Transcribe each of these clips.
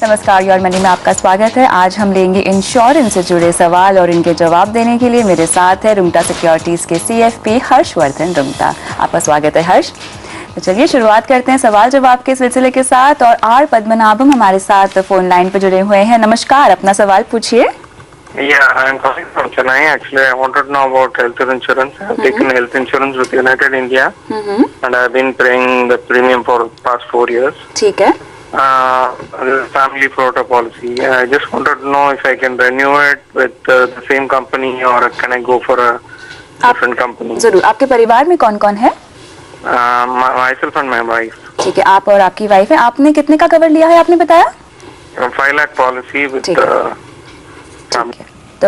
नमस्कार, your money में आपका स्वागत है। आज हम लेंगे इंश्योरेंस से जुड़े सवाल और इनके जवाब देने के लिए मेरे साथ है रुंगटा सिक्योरिटीज के CFP हर्षवर्धन रुंगटा। आपका स्वागत है हर्ष। तो चलिए शुरुआत करते हैं सवाल जवाब के सिलसिले के साथ और आर पद्मनाभम हमारे साथ फोन लाइन पर जुड़े हुए हैं। नमस्कार, अपना सवाल पूछिए। Yeah, I'm calling from Chennai. Actually, I wanted to know about health insurance. I've taken health insurance with United India, and I've been paying the premium for past 4 years. ठीक है। Family Florida policy. I just wanted to know if I can renew it with the same company or can I go for a different company? जरूर। आपके परिवार में कौन कौन है? Myself and my wife. ठीक है, आप और आपकी वाइफ है। आपने कितने का कवर लिया है आपने बताया? 5 lakh policy with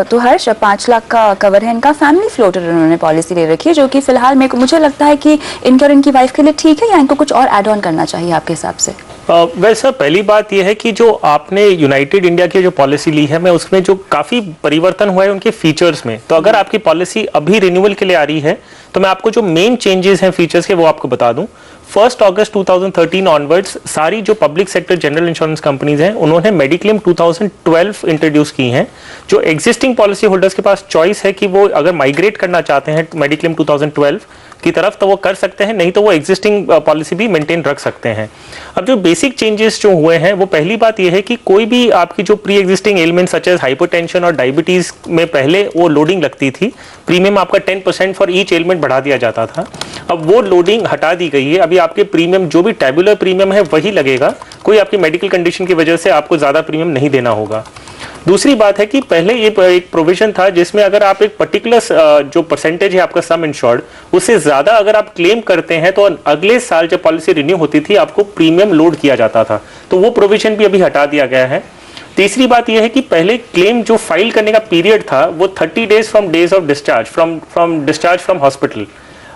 तो हर्ष 5 लाख का कवर है इनका। फैमिली फ्लोटर उन्होंने पॉलिसी ले रखी है जो कि फिलहाल मुझे लगता है कि इनके और इनकी वाइफ के लिए ठीक है, या इनको कुछ और ऐड ऑन करना चाहिए आपके हिसाब से? वैसे पहली बात यह है कि जो आपने यूनाइटेड इंडिया की जो पॉलिसी ली है, मैं उसमें जो काफ़ी परिवर्तन हुआ है उनके फीचर्स में। तो अगर आपकी पॉलिसी अभी रिन्यूअल के लिए आ रही है तो मैं आपको जो मेन चेंजेस हैं फीचर्स के वो आपको बता दूं। 1 अगस्त 2013 ऑनवर्ड्स सारी जो public sector general insurance companies हैं उन्होंने मेडिक्लेम 2012 इंट्रोड्यूस की हैं। जो एग्जिस्टिंग पॉलिसी होल्डर्स के पास चॉइस है कि वो अगर माइग्रेट करना चाहते हैं मेडिक्लेम 2012 की तरफ तो वो कर सकते हैं, नहीं तो वो एग्जिस्टिंग पॉलिसी भी मेंटेन रख सकते हैं। अब जो बेसिक चेंजेस जो हुए हैं वो पहली बात ये है कि कोई भी आपकी जो pre existing element such as hypertension और डायबिटीज में पहले वो लोडिंग लगती थी, प्रीमियम आपका 10% फॉर ईच एलिमेंट बढ़ा दिया जाता था। अब वो लोडिंग हटा दी गई है। अभी आपके प्रीमियम जो भी टेबुलर प्रीमियम है वही लगेगा, कोई आपकी मेडिकल कंडीशन की वजह से आपको ज्यादा प्रीमियम नहीं देना होगा। दूसरी बात है कि पहले ये एक प्रोविजन था जिसमें अगर आप एक पर्टिकुलर जो परसेंटेज है आपका सम इंश्योर्ड उससे ज्यादा अगर आप क्लेम करते हैं तो अगले साल जब पॉलिसी रिन्यू होती थी आपको प्रीमियम लोड किया जाता था, तो वो प्रोविजन भी अभी हटा दिया गया है। तीसरी बात यह है कि पहले क्लेम जो फाइल करने का पीरियड था वो 30 days from days of discharge from discharge from hospital,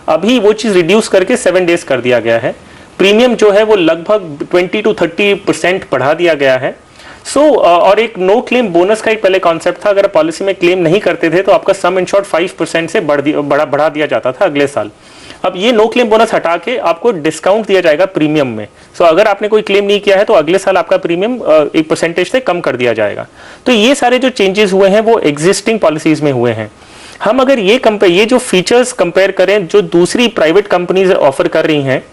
अभी वो चीज रिड्यूस करके 7 डेज कर दिया गया है। प्रीमियम जो है वो लगभग 20 to 30% बढ़ा दिया गया है। और एक नो क्लेम बोनस का एक पहले कॉन्सेप्ट था, अगर पॉलिसी में क्लेम नहीं करते थे तो आपका सम इंश्योर्ड 5% से बढ़ा दिया जाता था अगले साल। अब ये नो क्लेम बोनस हटा के आपको डिस्काउंट दिया जाएगा प्रीमियम में। अगर आपने कोई क्लेम नहीं किया है तो अगले साल आपका प्रीमियम एक परसेंटेज से कम कर दिया जाएगा। तो ये सारे जो चेंजेस हुए हैं वो एग्जिस्टिंग पॉलिसीज में हुए हैं। हम अगर ये जो फीचर्स कंपेयर करें जो दूसरी प्राइवेट कंपनीज ऑफर कर रही हैं,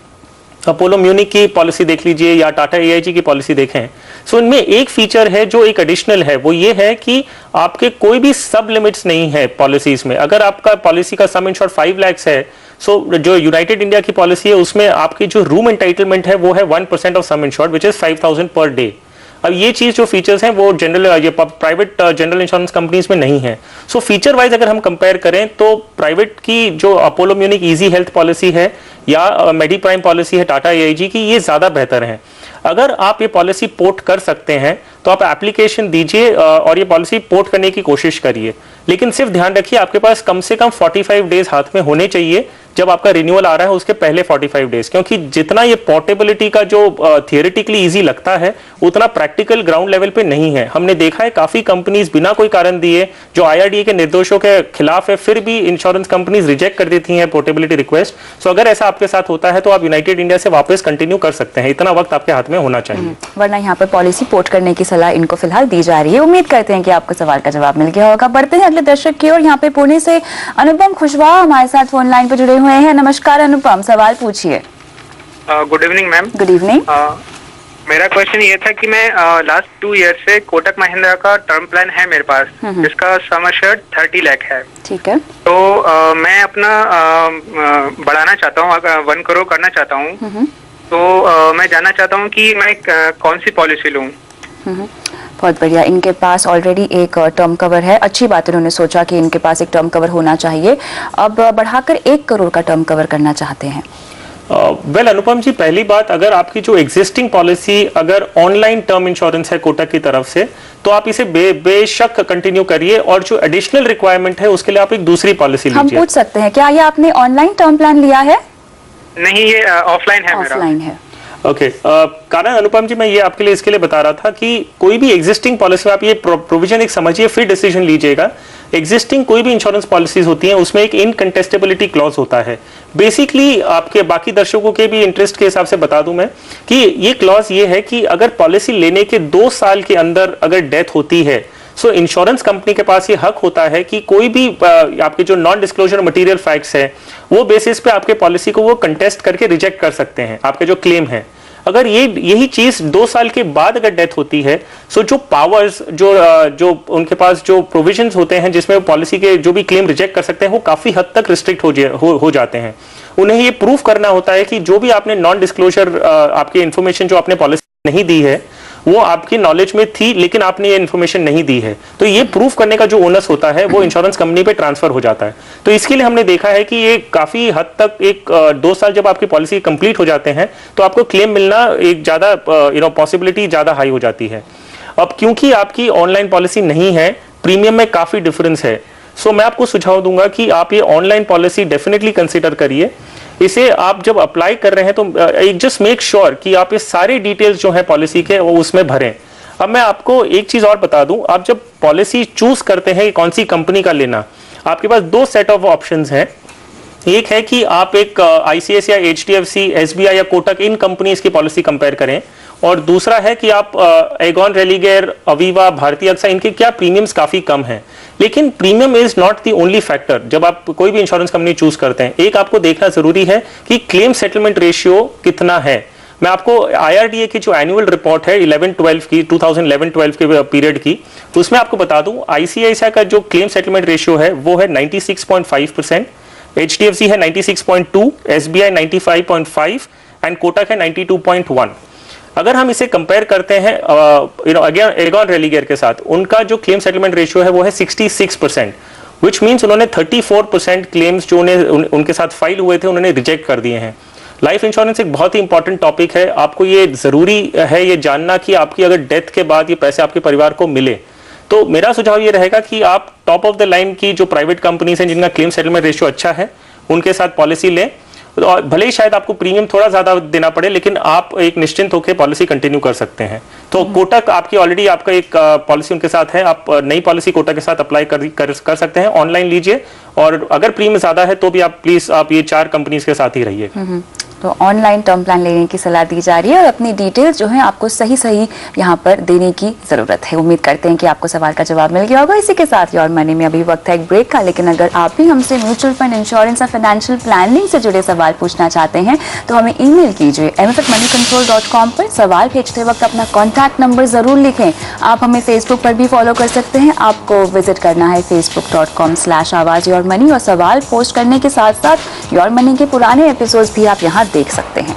अपोलो म्यूनिक की पॉलिसी देख लीजिए या टाटा AIG की पॉलिसी देखें, इनमें एक फीचर है जो एक एडिशनल है, वो ये है कि आपके कोई भी सब लिमिट्स नहीं है पॉलिसीज में। अगर आपका पॉलिसी का सम इंश्योर्ड 5 लाख है, जो यूनाइटेड इंडिया की पॉलिसी है उसमें आपकी जो रूम एंटाइटलमेंट है वो है 1% of some insured which is 5,000 per day. अब ये चीज जो फीचर्स हैं वो प्राइवेट जनरल इंश्योरेंस कंपनीज में नहीं है। फीचर वाइज अगर हम कंपेयर करें तो प्राइवेट की जो Apollo Munich easy health policy है या मेडी प्राइम पॉलिसी है टाटा AIG की, ये ज्यादा बेहतर है। अगर आप ये पॉलिसी पोर्ट कर सकते हैं तो आप एप्लीकेशन दीजिए और ये पॉलिसी पोर्ट करने की कोशिश करिए, लेकिन सिर्फ ध्यान रखिए आपके पास कम से कम 45 डेज हाथ में होने चाहिए जब आपका रिन्यूअल आ रहा है उसके पहले 45 डेज, क्योंकि जितना ये पोर्टेबिलिटी का जो थियोरेटिकली इजी लगता है उतना प्रैक्टिकल ग्राउंड लेवल पे नहीं है। हमने देखा है काफी कंपनीज बिना कोई कारण दिए जो IRDA के निर्देशों के खिलाफ है फिर भी इंश्योरेंस कंपनीज रिजेक्ट कर देती हैं पोर्टेबिलिटी रिक्वेस्ट। अगर ऐसा आपके साथ होता है तो आप यूनाइटेड इंडिया से वापस कंटिन्यू कर सकते हैं, इतना वक्त आपके हाथ में होना चाहिए। वरना यहाँ पर पॉलिसी पोर्ट करने की सलाह इनको फिलहाल दी जा रही है। उम्मीद करते हैं कि आपको सवाल का जवाब मिल गया होगा। बढ़ते हैं अगले दर्शक की ओर। यहाँ पे पुणे से अनुपम खुशवाहा हमारे साथ फोन लाइन पर जुड़े हुए हैं। नमस्कार अनुपम, सवाल पूछिए। Good evening ma'am. Good evening. मेरा क्वेश्चन ये था कि मैं लास्ट 2 ईयर से कोटक महिंद्रा का टर्म प्लान है मेरे पास जिसका सम एश्योर्ड 30 लाख है। ठीक है। तो मैं अपना बढ़ाना चाहता हूँ, 1 करोड़ करना चाहता हूँ, तो मैं जानना चाहता हूँ कि मैं कौन सी पॉलिसी लूँ। बहुत बढ़िया। इनके पास ऑलरेडी एक टर्म कवर है। अच्छी बात है, उन्होंने सोचा कि इनके पास एक टर्म कवर होना चाहिए। अब बढ़ाकर 1 करोड़ का टर्म कवर करना चाहते हैं। अनुपम जी, पहली बात, अगर आपकी जो एग्जिस्टिंग पॉलिसी अगर ऑनलाइन टर्म इंश्योरेंस है कोटक की तरफ से तो आप इसे बेशक कंटिन्यू करिए, और जो एडिशनल रिक्वायरमेंट है उसके लिए आप एक दूसरी पॉलिसी लीजिए। हम पूछ सकते हैं क्या ये आपने ऑनलाइन टर्म प्लान लिया है? नहीं, ये ऑफलाइन है। ऑफलाइन है। ओके कारण अनुपम जी, मैं ये आपके लिए इसके लिए बता रहा था कि कोई भी एग्जिस्टिंग पॉलिसी में आप ये प्रोविजन एक समझिए, फिर डिसीजन लीजिएगा। एग्जिस्टिंग कोई भी इंश्योरेंस पॉलिसीज होती हैं उसमें एक इनकंटेस्टेबिलिटी क्लॉज होता है। बेसिकली आपके बाकी दर्शकों के भी इंटरेस्ट के हिसाब से बता दूं मैं कि ये क्लॉज ये है कि अगर पॉलिसी लेने के 2 साल के अंदर अगर डेथ होती है, सो इंश्योरेंस कंपनी के पास ये हक होता है कि कोई भी आपके जो नॉन डिस्क्लोजर मटेरियल फैक्ट्स है वो बेसिस पे आपके पॉलिसी को वो कंटेस्ट करके रिजेक्ट कर सकते हैं, आपके जो क्लेम है। अगर यही चीज 2 साल के बाद अगर डेथ होती है, सो जो पावर्स जो उनके पास जो प्रोविजंस होते हैं जिसमें पॉलिसी के जो भी क्लेम रिजेक्ट कर सकते हैं वो काफी हद तक रिस्ट्रिक्ट हो जाते हैं। उन्हें ये प्रूफ करना होता है कि जो भी आपने नॉन डिस्क्लोजर आपकी इन्फॉर्मेशन जो आपने पॉलिसी नहीं दी है वो आपकी नॉलेज में थी लेकिन आपने ये इन्फॉर्मेशन नहीं दी है, तो ये प्रूफ करने का जो ओनस होता है वो इंश्योरेंस कंपनी पे ट्रांसफर हो जाता है। तो इसके लिए हमने देखा है कि ये काफी हद तक एक 2 साल जब आपकी पॉलिसी कंप्लीट हो जाते हैं तो आपको क्लेम मिलना एक ज्यादा पॉसिबिलिटी ज्यादा हाई हो जाती है। अब क्योंकि आपकी ऑनलाइन पॉलिसी नहीं है, प्रीमियम में काफी डिफरेंस है, सो मैं आपको सुझाव दूंगा कि आप ये ऑनलाइन पॉलिसी डेफिनेटली कंसिडर करिए। इसे आप जब अप्लाई कर रहे हैं तो एक जस्ट मेक श्योर कि आप ये सारे डिटेल्स जो है पॉलिसी के वो उसमें भरें। अब मैं आपको एक चीज और बता दूं, आप जब पॉलिसी चूज करते हैं कौन सी कंपनी का लेना, आपके पास 2 सेट ऑफ ऑप्शंस हैं। एक है कि आप एक ICICI, HDFC, SBI या कोटक इन कंपनीज की पॉलिसी कंपेयर करें, और दूसरा है कि आप एगॉन, रेलिगेयर, अवीवा, भारतीय AXA इनके क्या प्रीमियम्स काफी कम हैं। लेकिन premium is not the only factor जब आप कोई भी इंश्योरेंस कंपनी चूज करते हैं। एक आपको देखना जरूरी है कि क्लेम सेटलमेंट रेशियो कितना है। मैं आपको IRDA की जो एनुअल रिपोर्ट है 11-12 की 2011-12 के पीरियड की, तो उसमें आपको बता दूं ICICI का जो क्लेम सेटलमेंट रेशियो है वो है 96.5%, HDFC है 96.2, SBI 95.5 एंड कोटक है 92.1। अगर हम इसे कंपेयर करते हैं एगॉन, रेलिगेयर के साथ, उनका जो क्लेम सेटलमेंट रेशियो है वो है 66%, विच मीन्स उन्होंने 34% क्लेम्स जो उनके साथ फाइल हुए थे उन्होंने रिजेक्ट कर दिए हैं। लाइफ इंश्योरेंस एक बहुत ही इंपॉर्टेंट टॉपिक है, आपको ये जरूरी है ये जानना कि आपकी अगर डेथ के बाद ये पैसे आपके परिवार को मिले। तो मेरा सुझाव ये रहेगा कि आप टॉप ऑफ द लाइन की जो प्राइवेट कंपनीज हैं जिनका क्लेम सेटलमेंट रेशियो अच्छा है उनके साथ पॉलिसी लें। और भले ही शायद आपको प्रीमियम थोड़ा ज्यादा देना पड़े लेकिन आप एक निश्चिंत होकर पॉलिसी कंटिन्यू कर सकते हैं। तो कोटक आपकी ऑलरेडी आपका एक पॉलिसी उनके साथ है, आप नई पॉलिसी कोटक के साथ अप्लाई कर सकते हैं, ऑनलाइन लीजिए, और अगर प्रीमियम ज्यादा है तो भी आप प्लीज आप ये 4 कंपनीज के साथ ही रहिए। तो ऑनलाइन टर्म प्लान लेने की सलाह दी जा रही है और अपनी डिटेल्स जो है आपको सही यहाँ पर देने की जरूरत है। उम्मीद करते हैं कि आपको सवाल का जवाब मिल गया होगा। इसी के साथ योर मनी में अभी वक्त है एक ब्रेक का, लेकिन अगर आप भी हमसे म्यूचुअल फंड, इंश्योरेंस और फाइनेंशियल प्लानिंग से जुड़े सवाल पूछना चाहते हैं तो हमें ईमेल कीजिए mf@moneycontrol.com पर। सवाल भेजते वक्त अपना कॉन्टैक्ट नंबर जरूर लिखें। आप हमें फेसबुक पर भी फॉलो कर सकते हैं, आपको विजिट करना है facebook.com/आवाज-योर-मनी, और सवाल पोस्ट करने के साथ साथ योर मनी के पुराने एपिसोड्स भी आप यहाँ देख सकते हैं।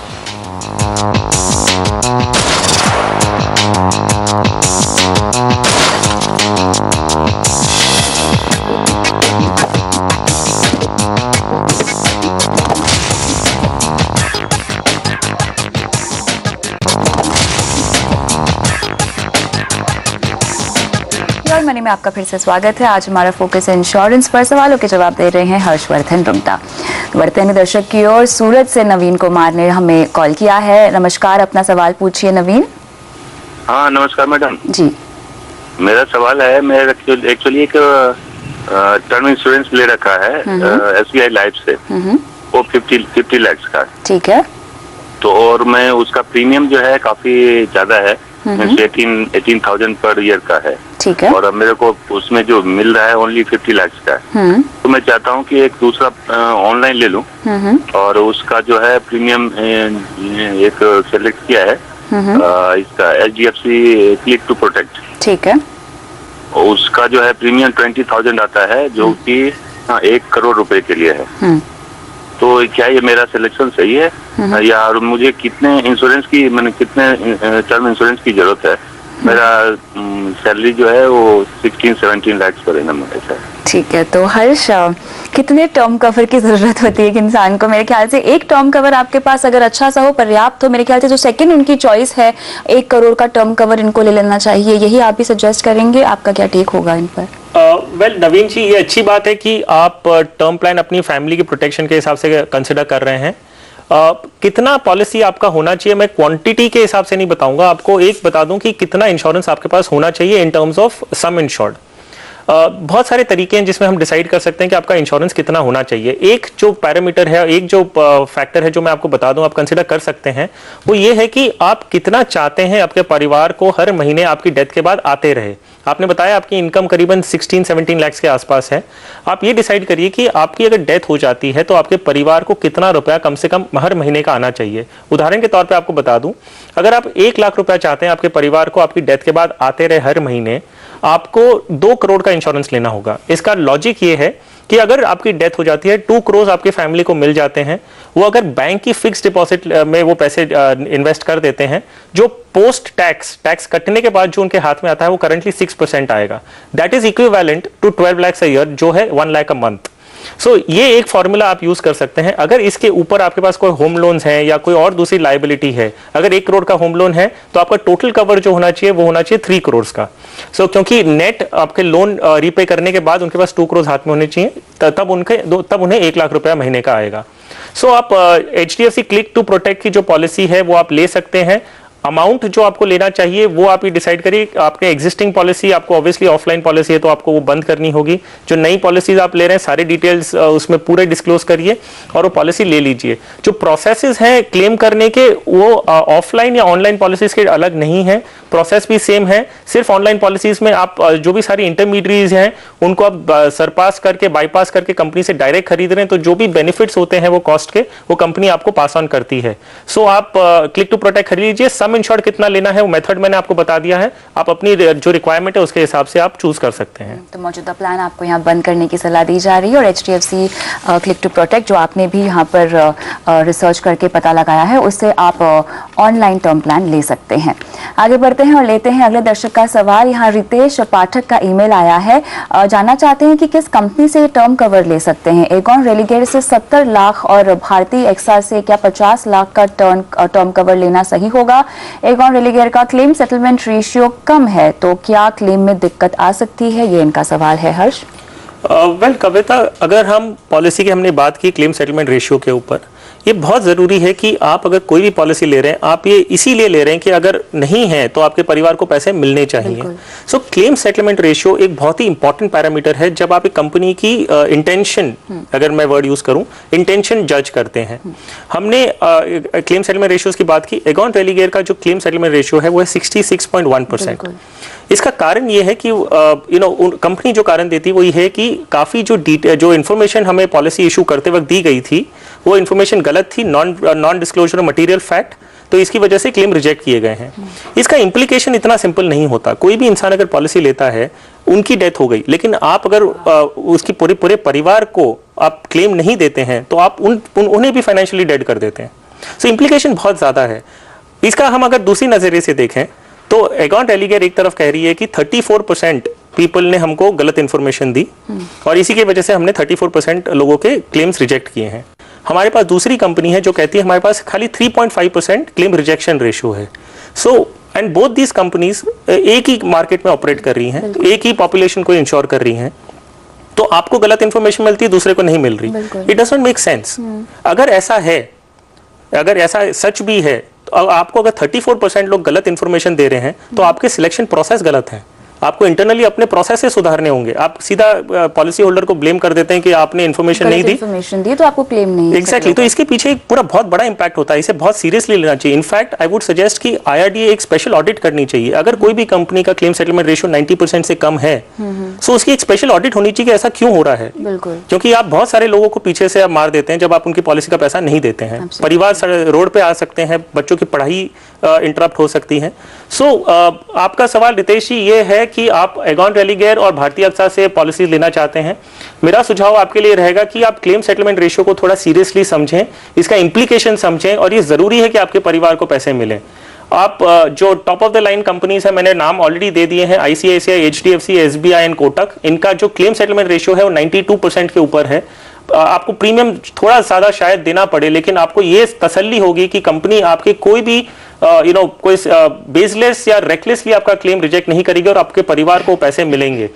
योर मनी में आपका फिर से स्वागत है। आज हमारा फोकस है इंश्योरेंस पर। सवालों के जवाब दे रहे हैं हर्षवर्धन रुंगटा। वर्तमान दर्शक की ओर सूरत से नवीन कुमार ने हमें कॉल किया है। नमस्कार, अपना सवाल पूछिए नवीन। हाँ नमस्कार मैडम जी। मेरा सवाल है, मैं एक्चुअली एक टर्म इंश्योरेंस ले रखा है SBI लाइफ से, वो 50 लाख का। ठीक है। तो और मैं उसका प्रीमियम जो है काफी ज्यादा है, 18,000 पर ईयर का है। ठीक है। और मेरे को उसमें जो मिल रहा है ओनली 50 लाख का है। तो मैं चाहता हूँ कि एक दूसरा ऑनलाइन ले लूँ और उसका जो है प्रीमियम एक सेलेक्ट किया है इसका HDFC क्लिक टू प्रोटेक्ट। ठीक है। उसका जो है प्रीमियम 20,000 आता है जो कि 1 करोड़ रुपए के लिए है। तो क्या ये मेरा सिलेक्शन सही है या मुझे कितने इंश्योरेंस की, मैंने कितने टर्म इंश्योरेंस की जरूरत है? मेरा सैलरी जो है वो 16-17 लाख पर एनम है। ठीक है। तो हर्ष, कितने टर्म कवर की जरूरत होती है एक इंसान को? मेरे ख्याल से एक टर्म कवर आपके पास अगर अच्छा सा हो, पर्याप्त हो, मेरे ख्याल से जो सेकंड उनकी चॉइस है 1 करोड़ का टर्म कवर इनको ले लेना चाहिए, यही आप भी सजेस्ट करेंगे? आपका क्या टेक होगा इन पर? वेल नवीन जी, ये अच्छी बात है कि आप टर्म प्लान अपनी फैमिली की प्रोटेक्शन के हिसाब से कंसिडर कर रहे हैं। कितना पॉलिसी आपका होना चाहिए, मैं क्वांटिटी के हिसाब से नहीं बताऊंगा आपको, एक बता दूं कि कितना इंश्योरेंस आपके पास होना चाहिए in terms of some insured. बहुत सारे तरीके हैं जिसमें हम डिसाइड कर सकते हैं कि आपका इंश्योरेंस कितना होना चाहिए। एक जो पैरामीटर है, एक जो फैक्टर है जो मैं आपको बता दूं, आप कंसिडर कर सकते हैं, वो ये है कि आप कितना चाहते हैं आपके परिवार को हर महीने आपकी डेथ के बाद आते रहे। आपने बताया आपकी इनकम करीबन 16-17 लाख के आसपास है। आप ये डिसाइड करिए कि आपकी अगर डेथ हो जाती है तो आपके परिवार को कितना रुपया कम से कम हर महीने का आना चाहिए। उदाहरण के तौर पे आपको बता दूं, अगर आप 1 लाख रुपया चाहते हैं आपके परिवार को आपकी डेथ के बाद आते रहे हर महीने, आपको 2 करोड़ का इंश्योरेंस लेना होगा। इसका लॉजिक ये है कि अगर आपकी डेथ हो जाती है, 2 करोड़ आपके फैमिली को मिल जाते हैं, वो अगर बैंक की फिक्स डिपॉजिट में वो पैसे इन्वेस्ट कर देते हैं, जो पोस्ट टैक्स कटने के बाद जो उनके हाथ में आता है वो करंटली 6% आएगा। That is equivalent to 12 lakh a year, जो है 1 लाख अ मंथ। सो ये एक फॉर्मूला आप यूज कर सकते हैं। अगर इसके ऊपर आपके पास कोई होम लोन्स है या कोई और दूसरी लायबिलिटी है, अगर 1 करोड़ का होम लोन है तो आपका टोटल कवर जो होना चाहिए वो होना चाहिए 3 करोड़ का। सो क्योंकि नेट आपके लोन रीपे करने के बाद उनके पास 2 करोड़ हाथ में होने चाहिए, तब उन्हें 1 लाख रुपया महीने का आएगा। सो आप HDFC क्लिक टू प्रोटेक्ट की जो पॉलिसी है वो आप ले सकते हैं। अमाउंट जो आपको लेना चाहिए वो आप ही डिसाइड करिए। आपके एग्जिस्टिंग पॉलिसी, आपको ऑब्वियसली ऑफलाइन पॉलिसी है तो आपको वो बंद करनी होगी। जो नई पॉलिसीज आप ले रहे हैं सारे डिटेल्स उसमें पूरे डिस्क्लोज करिए और वो पॉलिसी ले लीजिए। जो प्रोसेसेस हैं क्लेम करने के वो ऑफलाइन या ऑनलाइन पॉलिसीज के अलग नहीं है, प्रोसेस भी सेम है। सिर्फ ऑनलाइन पॉलिसीज में आप जो भी सारी इंटरमीडिएट्स हैं उनको आप सरपास करके, बाईपास करके कंपनी से डायरेक्ट खरीद रहे हैं, तो जो भी बेनिफिट्स होते हैं वो कॉस्ट के, वो कंपनी आपको पास ऑन करती है। सो आप क्लिक टू प्रोटेक्ट खरीद लीजिए। सम इंश्योर्ड कितना लेना है वो मेथड मैंने आपको बता दिया है, आप अपनी जो रिक्वायरमेंट है उसके हिसाब से आप चूज कर सकते हैं। तो मौजूदा प्लान आपको यहाँ बंद करने की सलाह दी जा रही है और HDFC क्लिक टू प्रोटेक्ट जो आपने भी यहाँ पर रिसर्च करके पता लगाया है, उससे आप ऑनलाइन टर्म प्लान ले सकते हैं। आगे बढ़ते हैं और लेते हैं अगले दर्शक का सवाल। यहाँ रितेश पाठक का ईमेल आया है, जानना चाहते हैं कि किस कंपनी से टर्म कवर ले सकते हैं। एगॉन रेलिगेयर से 70 लाख और भारतीय एक्सा से क्या 50 लाख का टर्म कवर लेना सही होगा। एगॉन रेलिगेयर का क्लेम सेटलमेंट रेशियो कम है तो क्या क्लेम में दिक्कत आ सकती है, ये इनका सवाल है। हर्ष। वेल कविता, अगर हम पॉलिसी की हमने बात की क्लेम सेटलमेंट रेशियो के ऊपर, ये बहुत ज़रूरी है कि आप अगर कोई भी पॉलिसी ले रहे हैं आप ये इसीलिए ले रहे हैं कि अगर नहीं है तो आपके परिवार को पैसे मिलने चाहिए। सो क्लेम सेटलमेंट रेशियो एक बहुत ही इंपॉर्टेंट पैरामीटर है जब आप एक कंपनी की इंटेंशन, अगर मैं वर्ड यूज करूं, इंटेंशन जज करते हैं। हमने क्लेम सेटलमेंट रेशियोज की बात की। एगॉन रेलिगेयर का जो क्लेम सेटलमेंट रेशियो है वो है 66.1%। इसका कारण ये है कि कंपनी जो कारण देती है वो ये है कि काफी जो इन्फॉर्मेशन हमें पॉलिसी इशू करते वक्त दी गई थी वो इन्फॉर्मेशन गलत थी, नॉन डिस्क्लोजर मटेरियल फैक्ट, तो इसकी वजह से क्लेम रिजेक्ट किए गए हैं। इसका इंप्लीकेशन इतना सिंपल नहीं होता। कोई भी इंसान अगर पॉलिसी लेता है, उनकी डेथ हो गई, लेकिन आप अगर उसकी पूरे परिवार को आप क्लेम नहीं देते हैं तो आप उन्हें भी फाइनेंशियली डेड कर देते हैं। सो इंप्लीकेशन बहुत ज्यादा है। इसका हम अगर दूसरी नजरिए से देखें तो एगॉन रेलिगेयर एक तरफ कह रही है कि 34% पीपल ने हमको गलत इंफॉर्मेशन दी और इसी की वजह से हमने 34% लोगों के क्लेम्स रिजेक्ट किए हैं। हमारे पास दूसरी कंपनी है जो कहती है हमारे पास खाली 3.5% क्लेम रिजेक्शन रेशियो है। So and both these companies एक ही मार्केट में ऑपरेट कर रही हैं, एक ही पॉपुलेशन को इंश्योर कर रही हैं, तो आपको गलत इंफॉर्मेशन मिलती है, दूसरे को नहीं मिल रही। It doesn't make sense. अगर ऐसा है, अगर ऐसा सच भी है, तो आपको अगर 34% लोग गलत इंफॉर्मेशन दे रहे हैं तो आपके सिलेक्शन प्रोसेस गलत है। आपको इंटरनली अपने प्रोसेस से सुधारने होंगे। आप सीधा पॉलिसी होल्डर को ब्लेम कर देते हैं कि आपने इन्फॉर्मेशन नहीं दी तो आपको क्लेम नहीं। एग्जैक्टली। तो इसके पीछे एक पूरा बहुत बड़ा इंपैक्ट होता है, इसे बहुत सीरियसली लेना चाहिए। इनफैक्ट आई वुड सजेस्ट कि IRDA एक स्पेशल ऑडिट करनी चाहिए। अगर कोई भी कंपनी का क्लेम सेटलमेंट रेशियो 90% से कम है तो उसकी एक स्पेशल ऑडिट होनी चाहिए कि ऐसा क्यों हो रहा है। क्योंकि आप बहुत सारे लोगों को पीछे से आप मार देते हैं जब आप उनकी पॉलिसी का पैसा नहीं देते हैं। परिवार रोड पे आ सकते हैं, बच्चों की पढ़ाई इंटरप्ट हो सकती है। सो आपका सवाल रितेश जी ये है कि आप एगॉन रेलिगेयर और भारतीय एक्सा से पॉलिसी लेना चाहते हैं। मेरा सुझाव आपके लिए रहेगा कि आप क्लेम सेटलमेंट रेशियो को थोड़ा सीरियसली समझें, इसका इंप्लीकेशन समझें और ये जरूरी है कि आपके परिवार को पैसे मिलें। आप जो top of the line companies है, मैंने नाम ऑलरेडी दे दिए हैं, ICICI, HDFC, SBI and Kotak. इनका जो क्लेम सेटलमेंट रेशियो है वो 92% के ऊपर है। आपको प्रीमियम थोड़ा ज्यादा शायद देना पड़े, लेकिन आपको ये तसल्ली होगी कि कंपनी आपके कोई भी कोई बेसलेस या रेकलेसली आपका क्लेम रिजेक्ट नहीं करेगी और आपके परिवार को पैसे मिलेंगे।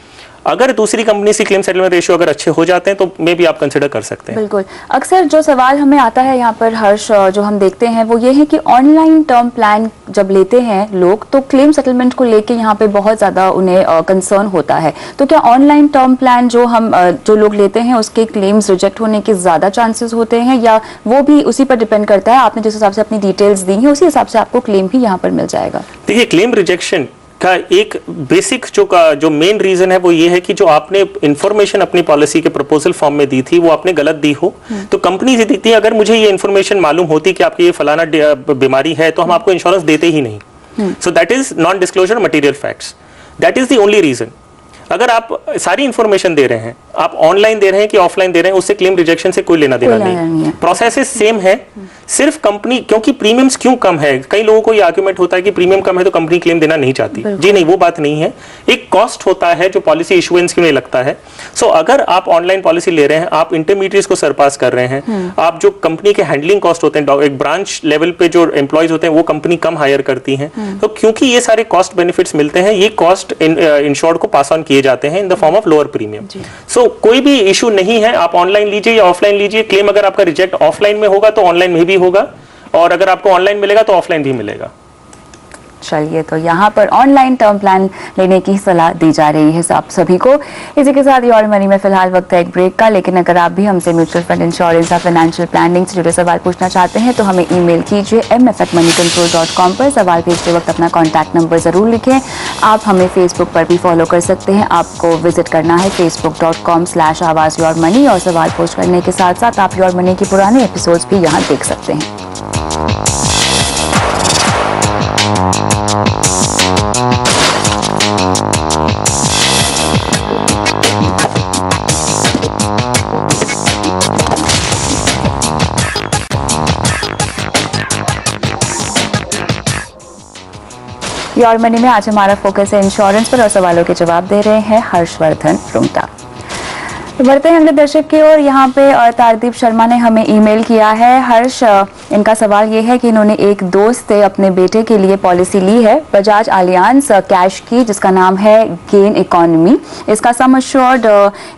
अगर दूसरी कंपनी से क्लेम सेटलमेंट रेशियो अगर अच्छे हो जाते हैं तो मे भी आप कंसिडर कर सकते हैं। बिल्कुल। अक्सर जो सवाल हमें आता है यहाँ पर हर्ष, जो हम देखते हैं वो ये है कि ऑनलाइन टर्म प्लान जब लेते हैं लोग तो क्लेम सेटलमेंट को लेके यहाँ पे बहुत ज़्यादा उन्हें कंसर्न होता है। तो क्या ऑनलाइन टर्म प्लान जो लोग लेते हैं उसके क्लेम्स रिजेक्ट होने के ज़्यादा चांसेस होते हैं, या वो भी उसी पर डिपेंड करता है? आपने जिस हिसाब से अपनी डिटेल्स दी हैं उसी हिसाब से आपको क्लेम भी यहाँ पर मिल जाएगा? देखिए, क्लेम रिजेक्शन का एक बेसिक जो मेन रीजन है वो ये है कि जो आपने इंफॉर्मेशन अपनी पॉलिसी के प्रपोजल फॉर्म में दी थी वो आपने गलत दी हो। तो कंपनी से देती है, अगर मुझे ये इंफॉर्मेशन मालूम होती कि आपकी ये फलाना बीमारी है तो हम आपको इंश्योरेंस देते ही नहीं। So that is non disclosure material facts, that is the only reason. अगर आप सारी इंफॉर्मेशन दे रहे हैं, आप ऑनलाइन दे रहे हैं कि ऑफलाइन दे रहे हैं, उससे क्लेम रिजेक्शन से कोई लेना देना नहीं है। प्रोसेस सेम है, सिर्फ कंपनी, क्योंकि प्रीमियम्स क्यों कम है, कई लोगों को ये आर्गुमेंट होता है कि प्रीमियम कम है तो कंपनी क्लेम देना नहीं चाहती। जी नहीं, वो बात नहीं है। एक कॉस्ट होता है जो पॉलिसी इशुएंस के लिए लगता है। सो अगर आप ऑनलाइन पॉलिसी ले रहे हैं, आप इंटरमीडिएट्स को सरपास कर रहे हैं, आप जो कंपनी के हैंडलिंग कॉस्ट होते हैं, एक ब्रांच लेवल पे जो एम्प्लॉयज होते हैं वो कंपनी कम हायर करती है, तो क्योंकि ये सारे कॉस्ट बेनिफिट्स मिलते हैं, ये कॉस्ट इंश्योर्ड को पास ऑन किए जाते हैं in the form of lower premium. So कोई भी इशू नहीं है, आप ऑनलाइन लीजिए या ऑफलाइन लीजिए। क्लेम अगर आपका रिजेक्ट ऑफलाइन में होगा तो ऑनलाइन में भी होगा, और अगर आपको ऑनलाइन मिलेगा तो ऑफलाइन भी मिलेगा। चलिए, तो यहाँ पर ऑनलाइन टर्म प्लान लेने की सलाह दी जा रही है आप सभी को। इसी के साथ योर मनी में फिलहाल वक्त है एक ब्रेक का, लेकिन अगर आप भी हमसे म्यूचुअल फंड, इंश्योरेंस या फाइनेंशियल प्लानिंग से जुड़े सवाल पूछना चाहते हैं तो हमें ईमेल कीजिए mf@moneycontrol.com पर। सवाल भेजते वक्त अपना कॉन्टैक्ट नंबर ज़रूर लिखें। आप हमें फेसबुक पर भी फॉलो कर सकते हैं, आपको विजिट करना है facebook.com/आवाज़-योर-मनी, और सवाल पोस्ट करने के साथ साथ आप योर मनी के पुराने एपिसोड्स भी यहाँ देख सकते हैं। योर मनी में आज हमारा फोकस है इंश्योरेंस पर और सवालों के जवाब दे रहे हैं हर्षवर्धन रुंगटा। तो बढ़ते हैं अगले दर्शक की ओर। यहाँ पे तारदीप शर्मा ने हमें ईमेल किया है। हर्ष, इनका सवाल ये है कि इन्होंने एक दोस्त से अपने बेटे के लिए पॉलिसी ली है बजाज आलियांज कैश की, जिसका नाम है गेन इकोनॉमी। इसका सम अश्योर्ड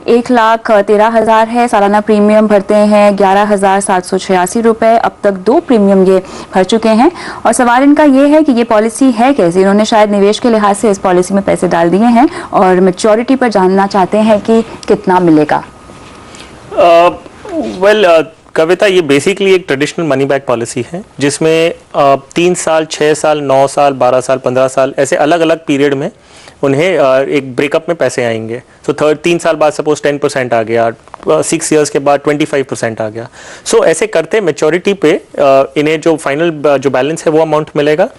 1,13,000 है। सालाना प्रीमियम भरते हैं 11,786 रुपये। अब तक 2 प्रीमियम ये भर चुके हैं। और सवाल इनका ये है कि ये पॉलिसी है कैसी। इन्होंने शायद निवेश के लिहाज से इस पॉलिसी में पैसे डाल दिए हैं और मैच्योरिटी पर जानना चाहते हैं कि कितना मिलेगा। कविता, ये बेसिकली एक ट्रेडिशनल मनी बैक पॉलिसी है जिसमें 3 साल, 6 साल, 9 साल, 12 साल, 15 साल ऐसे अलग अलग पीरियड में उन्हें एक ब्रेकअप में पैसे आएंगे। तो 3 साल बाद सपोज 10% आ गया, 6 इयर्स के बाद 25% आ गया। सो ऐसे करते मैच्योरिटी पे इन्हें जो फाइनल जो बैलेंस है वो अमाउंट मिलेगा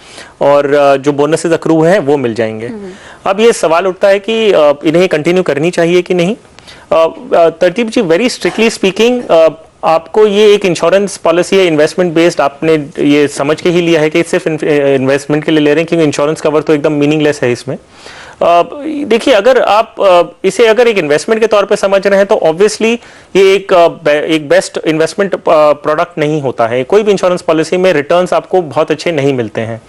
और जो बोनसेस अक्रू हैं वो मिल जाएंगे। अब ये सवाल उठता है कि इन्हें कंटिन्यू करनी चाहिए कि नहीं। तरतीब जी, वेरी स्ट्रिक्टली स्पीकिंग आपको ये एक इंश्योरेंस पॉलिसी है, इन्वेस्टमेंट बेस्ड, आपने ये समझ के ही लिया है कि सिर्फ इन्वेस्टमेंट के लिए ले रहे हैं, क्योंकि इंश्योरेंस कवर तो एकदम मीनिंगलेस है इसमें। देखिए, अगर आप इसे अगर एक इन्वेस्टमेंट के तौर पे समझ रहे हैं तो ऑब्वियसली ये एक बेस्ट इन्वेस्टमेंट प्रोडक्ट नहीं होता है। कोई भी इंश्योरेंस पॉलिसी में रिटर्न्स आपको बहुत अच्छे नहीं मिलते हैं।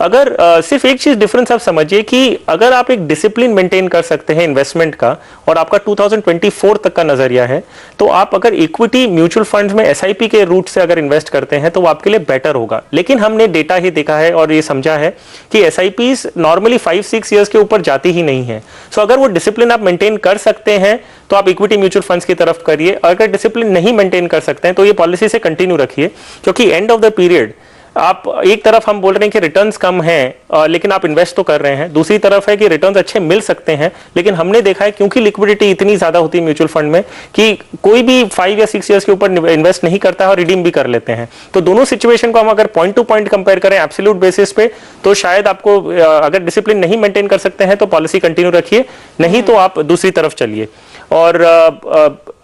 अगर सिर्फ एक चीज डिफरेंस आप समझिए कि अगर आप एक डिसिप्लिन मेंटेन कर सकते हैं इन्वेस्टमेंट का और आपका 2024 तक का नजरिया है, तो आप अगर इक्विटी म्यूचुअल फंड्स में एसआईपी के रूट से अगर इन्वेस्ट करते हैं तो वो आपके लिए बेटर होगा। लेकिन हमने डेटा ही देखा है और ये समझा है कि एसआईपीज नॉर्मली 5-6 ईयर्स के ऊपर जाती ही नहीं है। सो अगर वो डिसिप्लिन आप मेंटेन कर सकते हैं तो आप इक्विटी म्यूचुअल फंड्स की तरफ करिए। अगर डिसिप्लिन नहीं मेंटेन कर सकते हैं तो ये पॉलिसी से कंटिन्यू रखिए, क्योंकि एंड ऑफ द पीरियड आप एक तरफ हम बोल रहे हैं कि रिटर्न्स कम हैं लेकिन आप इन्वेस्ट तो कर रहे हैं, दूसरी तरफ है कि रिटर्न्स अच्छे मिल सकते हैं, लेकिन हमने देखा है क्योंकि लिक्विडिटी इतनी ज्यादा होती है म्यूचुअल फंड में कि कोई भी 5 या 6 इयर्स के ऊपर इन्वेस्ट नहीं करता है और रिडीम भी कर लेते हैं। तो दोनों सिचुएशन को हम अगर पॉइंट टू पॉइंट कंपेयर करें एब्सोल्यूट बेसिस पे, तो शायद आपको अगर डिसिप्लिन नहीं मेंटेन कर सकते हैं तो पॉलिसी कंटिन्यू रखिए, नहीं तो आप दूसरी तरफ चलिए। और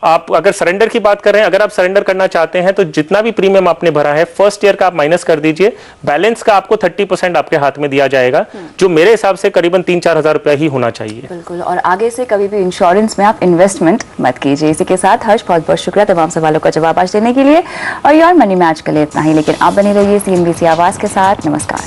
आप अगर सरेंडर की बात कर रहे हैं, अगर आप सरेंडर करना चाहते हैं तो जितना भी प्रीमियम आपने भरा है फर्स्ट ईयर का आप माइनस कर दीजिए, बैलेंस का आपको 30% आपके हाथ में दिया जाएगा, जो मेरे हिसाब से करीबन 3-4 हजार रुपया ही होना चाहिए। बिल्कुल, और आगे से कभी भी इंश्योरेंस में आप इन्वेस्टमेंट मत कीजिए। इसी के साथ हर्ष, बहुत बहुत शुक्रिया तमाम सवालों का जवाब आज देने के लिए। और योर मनी में आज के लिए इतना ही, लेकिन आप बने रहिए CNBC आवाज के साथ। नमस्कार।